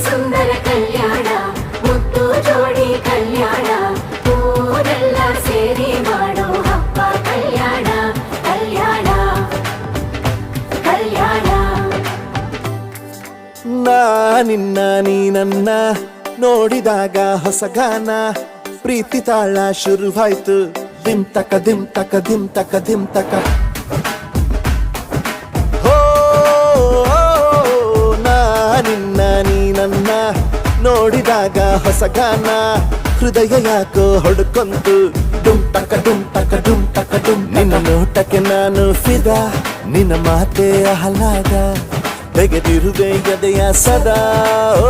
ಸುಂದರ ಕಲ್ಯಾಣ ಮುತ್ತು ಜೋಡಿ ಕಲ್ಯಾಣ ಊರೆಲ್ಲ ಸೇರಿ ಮಾಡೋ ಹಬ್ಬ ಕಲ್ಯಾಣ ಕಲ್ಯಾಣ ಕಲ್ಯಾಣ. ನಿನ್ನ ನೀ ನನ್ನ ನೋಡಿದಾಗ ಹೊಸಗಾನ ಪ್ರೀತಿ ತಾಳ ಶುರುವಾಯ್ತು ದಿಮ್ ತಕ ದಿಮ್ ತಕ ದಿಮ್ ತಕ ದಿಮ್ ತಕ. ನಿನ್ನ ನೀ ನನ್ನ ನೋಡಿದಾಗ ಹೊಸಗಾನ ಹೃದಯ ಯಾಕೋ ಹೊಡ್ಕೊಂತು ಡುಮ್ ತಕ ಡುಮ್ ತಕ ಡುಮ್ ತಕ ಡುಮ್. ನಿನ್ನ ನೋಟಕ್ಕೆ ನಾನು ಫಿದಾ ನಿನ್ನ ಮಾತೆ ಆಹ್ಲಾದ ತೆಗೆದಿರುವೆ ಎದೆಯ ಸದಾ. ಓ